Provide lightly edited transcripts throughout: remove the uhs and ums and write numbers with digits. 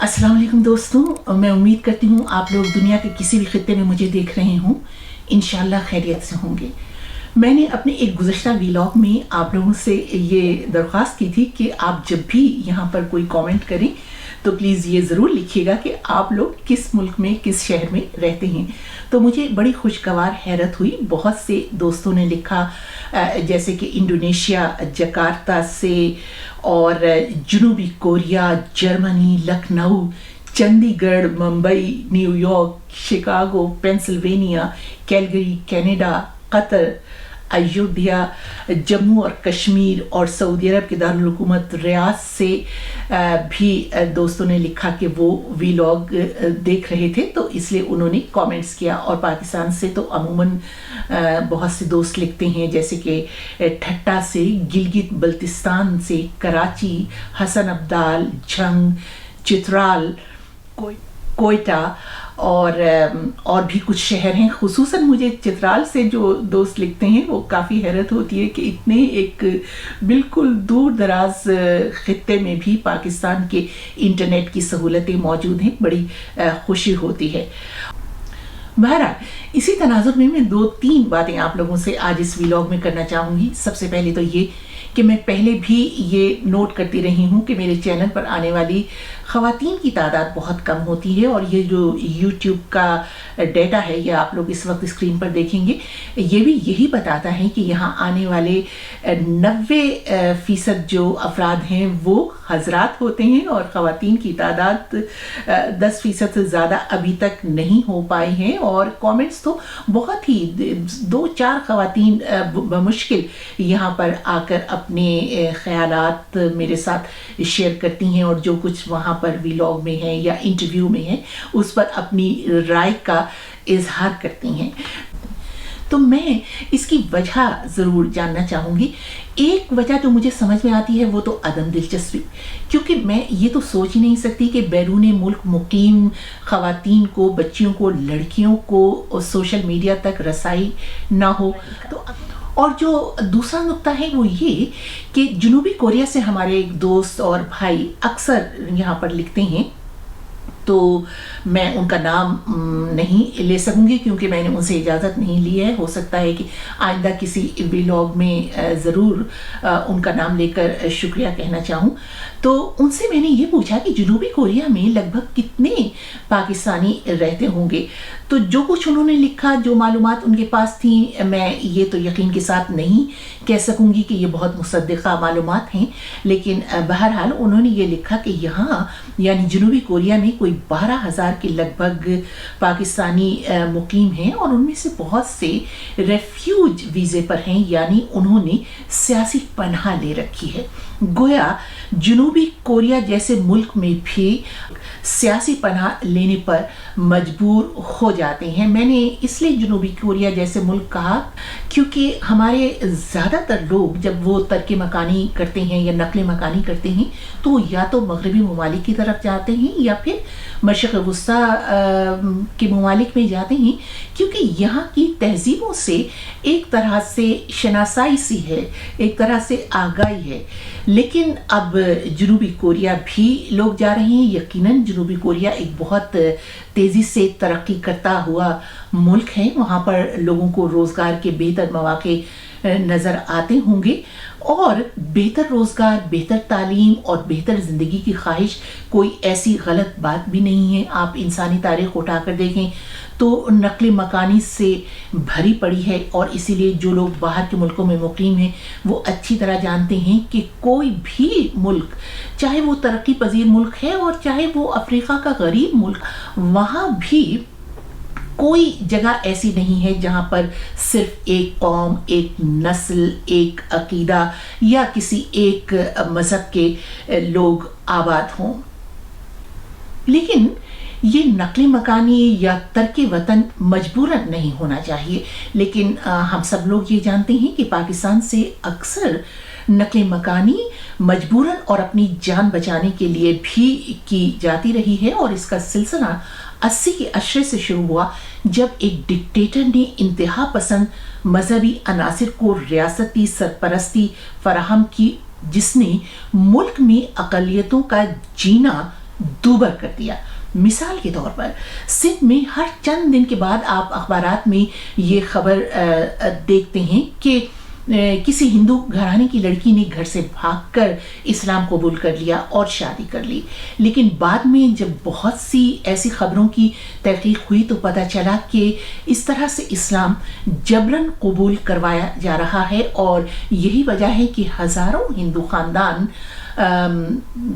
अस्सलाम वालेकुम दोस्तों, मैं उम्मीद करती हूँ आप लोग दुनिया के किसी भी खित्ते में मुझे देख रहे हों, इंशाल्लाह खैरियत से होंगे। मैंने अपने एक गुज़श्ता व्लॉग में आप लोगों से ये दरख्वास्त की थी कि आप जब भी यहाँ पर कोई कमेंट करें तो प्लीज़ ये ज़रूर लिखिएगा कि आप लोग किस मुल्क में, किस शहर में रहते हैं। तो मुझे बड़ी खुशगवार हैरत हुई, बहुत से दोस्तों ने लिखा, जैसे कि इंडोनेशिया जकार्ता से, और जनूबी Korea, Germany, Lucknow, Chandigarh, Mumbai, New York, Chicago, Pennsylvania, Calgary, Canada, Qatar, Ayodhya, Jammu और कश्मीर और सऊदी अरब के दारुल हुकूमत रियाद से भी दोस्तों ने लिखा कि वो व्लॉग देख रहे थे, तो इसलिए उन्होंने कमेंट्स किया। और पाकिस्तान से तो अमूमन बहुत से दोस्त लिखते हैं, जैसे कि ठट्टा से, गिलगित बल्तिस्तान से, कराची, हसन अब्दाल, झंग, चित्राल, कोयटा और भी कुछ शहर हैं। खुसूसन मुझे चित्राल से जो दोस्त लिखते हैं वो काफ़ी हैरत होती है कि इतने एक बिल्कुल दूर दराज खित्ते में भी पाकिस्तान के इंटरनेट की सहूलतें मौजूद हैं, बड़ी खुशी होती है। बहरहाल, इसी तनाजुर में मैं 2-3 बातें आप लोगों से आज इस व्लॉग में करना चाहूँगी। सबसे पहले तो ये कि मैं पहले भी ये नोट करती रही हूँ कि मेरे चैनल पर आने वाली ख़वातीन की तादाद बहुत कम होती है, और ये जो यूट्यूब का डेटा है, ये आप लोग इस वक्त स्क्रीन पर देखेंगे, ये भी यही बताता है कि यहाँ आने वाले 90% जो अफराद हैं वो हजरात होते हैं, और ख़वातीन की तादाद 10% से ज़्यादा अभी तक नहीं हो पाई हैं। और कमेंट्स तो बहुत ही 2-4 ख़वातीन बमुश्किल यहाँ पर आकर अपने ख़यालात मेरे साथ शेयर करती हैं, और जो कुछ वहाँ पर व्लॉग में है या इंटरव्यू में है उस पर अपनी राय का इजहार करती हैं। तो मैं इसकी वजह ज़रूर जानना चाहूँगी। एक वजह जो मुझे समझ में आती है वो तो अदम दिलचस्पी, क्योंकि मैं ये तो सोच ही नहीं सकती कि बैरून मुल्क मुकीम ख़वातीन को, बच्चियों को, लड़कियों को सोशल मीडिया तक रसाई ना हो। तो और जो दूसरा नुक्ता है वो ये कि जनूबी कोरिया से हमारे एक दोस्त और भाई अक्सर यहाँ पर लिखते हैं, तो मैं उनका नाम नहीं ले सकूंगी क्योंकि मैंने उनसे इजाज़त नहीं ली है। हो सकता है कि आइंदा किसी व्लॉग में ज़रूर उनका नाम लेकर शुक्रिया कहना चाहूँ। तो उनसे मैंने ये पूछा कि जनूबी कोरिया में लगभग कितने पाकिस्तानी रहते होंगे। तो जो कुछ उन्होंने लिखा, जो मालूमात उनके पास थी, मैं ये तो यकीन के साथ नहीं कह सकूंगी कि ये बहुत मुसद्दिक़ा मालूमात हैं, लेकिन बहरहाल उन्होंने ये लिखा कि यहाँ यानी जनूबी कोरिया में कोई 12,000 के लगभग पाकिस्तानी मुकीम हैं, और उनमें से बहुत से रेफ्यूज वीज़े पर हैं, यानी उन्होंने सियासी पनाह ले रखी है। गोया जनूबी कोरिया जैसे मुल्क में भी सियासी पनाह लेने पर मजबूर हो जाते हैं। मैंने इसलिए जनूबी कोरिया जैसे मुल्क कहा क्योंकि हमारे ज़्यादातर लोग जब वो तर्क मकानी करते हैं या नकल मकानी करते हैं तो या तो मगरबी ममालिक की तरफ जाते हैं या फिर मशरक़ वस्ता के ममालिक में जाते हैं, क्योंकि यहाँ की तहजीबों से एक तरह से शनासाई सी है, एक तरह से आगाही है। लेकिन अब जनूबी कोरिया भी लोग जा रहे हैं। यकीनन जनूबी कोरिया एक बहुत तेज़ी से तरक्की करता हुआ मुल्क है, वहाँ पर लोगों को रोज़गार के बेहतर मौक़े नज़र आते होंगे, और बेहतर रोज़गार, बेहतर तालीम और बेहतर ज़िंदगी की ख्वाहिश कोई ऐसी गलत बात भी नहीं है। आप इंसानी तारीख़ उठाकर देखें तो नकल मकानी से भरी पड़ी है, और इसीलिए जो लोग बाहर के मुल्कों में मुकीम हैं वो अच्छी तरह जानते हैं कि कोई भी मुल्क, चाहे वो तरक्की पजीर मुल्क है और चाहे वो अफ्रीका का गरीब मुल्क, वहाँ भी कोई जगह ऐसी नहीं है जहाँ पर सिर्फ एक कौम, एक नस्ल, एक अकीदा या किसी एक मज़हब के लोग आबाद हों। लेकिन ये नकली मकानी या तर्क वतन मजबूरन नहीं होना चाहिए, लेकिन हम सब लोग ये जानते हैं कि पाकिस्तान से अक्सर नकल मकानी मजबूरन और अपनी जान बचाने के लिए भी की जाती रही है, और इसका सिलसिला 80 के अशरे से शुरू हुआ जब एक डिक्टेटर ने इंतहा पसंद मजहबी अनासिर को रियासती सरपरस्ती फराहम की, जिसने मुल्क में अक़लियतों का जीना دوبر کر دیا۔ مثال کے طور پر سندھ میں ہر چند دن کے بعد آپ اخبارات میں یہ خبر دیکھتے ہیں کہ کسی ہندو گھرانے کی لڑکی نے گھر سے بھاگ کر اسلام قبول کر لیا اور شادی کر لی، لیکن بعد میں جب بہت سی ایسی خبروں کی تحقیق ہوئی تو پتہ چلا کہ اس طرح سے اسلام جبراً قبول کروایا جا رہا ہے، اور یہی وجہ ہے کہ ہزاروں ہندو خاندان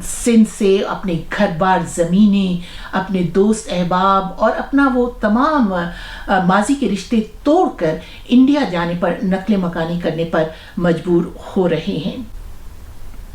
سندھ سے اپنے گھر بار، زمینیں، اپنے دوست احباب اور اپنا وہ تمام ماضی کے رشتے توڑ کر انڈیا جانے پر نقل مکانی کرنے پر مجبور ہو رہے ہیں۔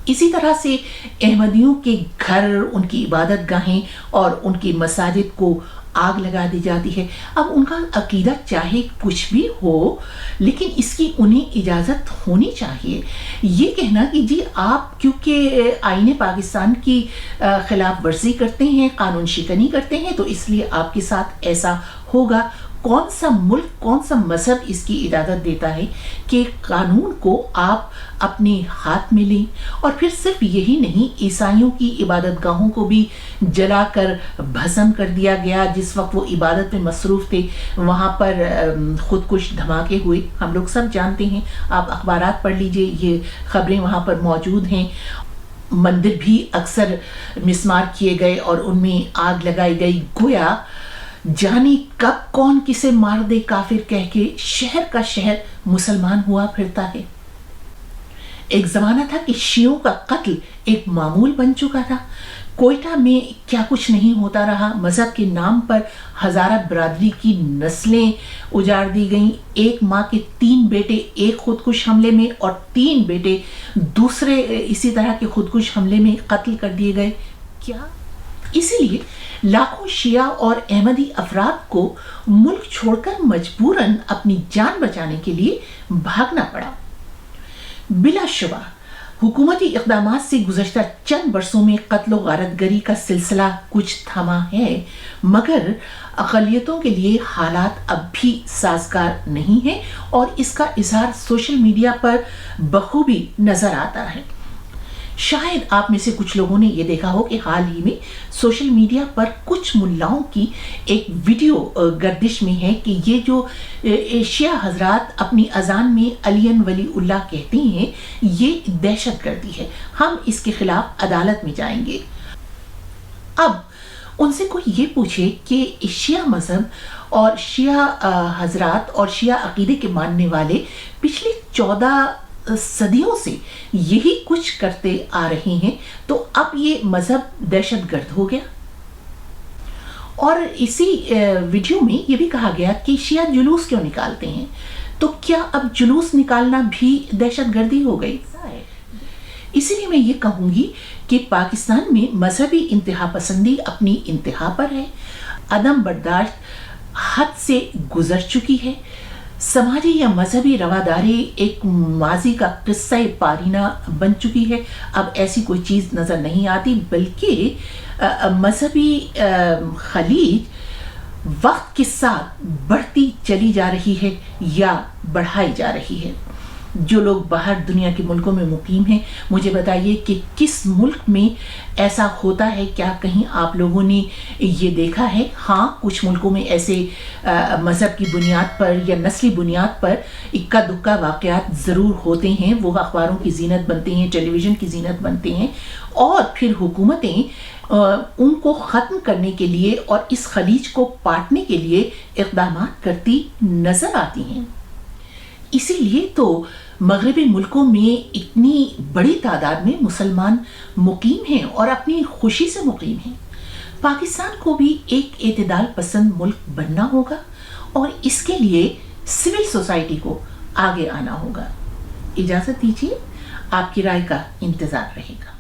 اسی طرح سے احمدیوں کے گھر، ان کی عبادت گاہیں اور ان کی مساجد کو آگ لگا دی جاتی ہے۔ اب ان کا عقیدہ چاہے کچھ بھی ہو، لیکن اس کی انہیں اجازت ہونی چاہیے۔ یہ کہنا کہ جی آپ کیونکہ آئین پاکستان کی خلاف ورزی کرتے ہیں، قانون شکنی کرتے ہیں، تو اس لیے آپ کے ساتھ ایسا ہوگا۔ کون سا ملک، کون سا مذہب اس کی اجازت دیتا ہے کہ قانون کو آپ اپنے ہاتھ میں لیں؟ اور پھر صرف یہی نہیں، عیسائیوں کی عبادت گاہوں کو بھی جلا کر بھسم کر دیا گیا۔ جس وقت وہ عبادت میں مصروف تھے وہاں پر خودکش دھماکے ہوئے، ہم لوگ سب جانتے ہیں، آپ اخبارات پڑھ لیجئے، یہ خبریں وہاں پر موجود ہیں۔ مندر بھی اکثر مسمار کیے گئے اور ان میں آگ لگائی گئی، گویا جانے کب کون کسے مار دے کافر کہہ کے شہر کا شہر مسلمان ہوا پھرتا ہے۔ ایک زمانہ تھا کہ شیعوں کا قتل ایک معمول بن چکا تھا۔ کوئٹہ میں کیا کچھ نہیں ہوتا رہا، مذہب کے نام پر ہزارہ برادری کی نسلیں اجاڑ دی گئیں، ایک ماں کے 3 بیٹے ایک خودکش حملے میں اور 3 بیٹے دوسرے اسی طرح کے خودکش حملے میں قتل کر دیے گئے۔ کیا اسی لیے لاکھوں شیعہ اور احمدی افراد کو ملک چھوڑ کر مجبوراً اپنی جان بچانے کے لیے بھاگنا پڑا۔ بلا شبہ حکومتی اقدامات سے گزشتہ چند برسوں میں قتل و غارت گری کا سلسلہ کچھ تھما ہے، مگر اقلیتوں کے لیے حالات اب بھی سازگار نہیں ہیں، اور اس کا اظہار سوشل میڈیا پر بخوبی نظر آتا ہے۔ شاید آپ میں سے کچھ لوگوں نے یہ دیکھا ہو کہ حال ہی میں سوشل میڈیا پر کچھ ملاؤں کی ایک ویڈیو گردش میں ہے کہ یہ جو شیعہ حضرات اپنی اذان میں علی ولی اللہ کہتے ہیں، یہ دہشت گردی ہے، ہم اس کے خلاف عدالت میں جائیں گے۔ اب ان سے کوئی یہ پوچھے کہ شیعہ مذہب اور شیعہ حضرات اور شیعہ عقیدے کے ماننے والے پچھلی 14 صدیوں سے یہی کچھ کرتے آ رہے ہیں، تو اب یہ مذہب دہشت گرد ہو گیا؟ اور اسی ویڈیو میں یہ بھی کہا گیا کہ شیعہ جلوس کیوں نکالتے ہیں، تو کیا اب جلوس نکالنا بھی دہشت گردی ہو گئی؟ اسی لیے میں یہ کہوں گی کہ پاکستان میں مذہبی انتہا پسندی اپنی انتہا پر ہے، عدم برداشت حد سے گزر چکی ہے، سماجی یا مذہبی رواداری ایک ماضی کا قصہ پارینہ بن چکی ہے۔ اب ایسی کوئی چیز نظر نہیں آتی، بلکہ مذہبی خلیج وقت کے ساتھ بڑھتی چلی جا رہی ہے یا بڑھائی جا رہی ہے۔ جو لوگ باہر دنیا کے ملکوں میں مقیم ہیں، مجھے بتائیے کہ کس ملک میں ایسا ہوتا ہے؟ کیا کہیں آپ لوگوں نے یہ دیکھا ہے؟ ہاں، کچھ ملکوں میں ایسے مذہب کی بنیاد پر یا نسلی بنیاد پر اکا دکا واقعات ضرور ہوتے ہیں، وہ اخباروں کی زینت بنتے ہیں، ٹیلی ویژن کی زینت بنتے ہیں، اور پھر حکومتیں ان کو ختم کرنے کے لیے اور اس خلیج کو پاٹنے کے لیے اقدامات کرتی نظر آتی ہیں۔ اسی لیے تو مغربی ملکوں میں اتنی بڑی تعداد میں مسلمان مقیم ہیں اور اپنی خوشی سے مقیم ہیں۔ پاکستان کو بھی ایک اعتدال پسند ملک بننا ہوگا، اور اس کے لیے سول سوسائٹی کو آگے آنا ہوگا۔ اجازت دیجیے، آپ کی رائے کا انتظار رہے گا۔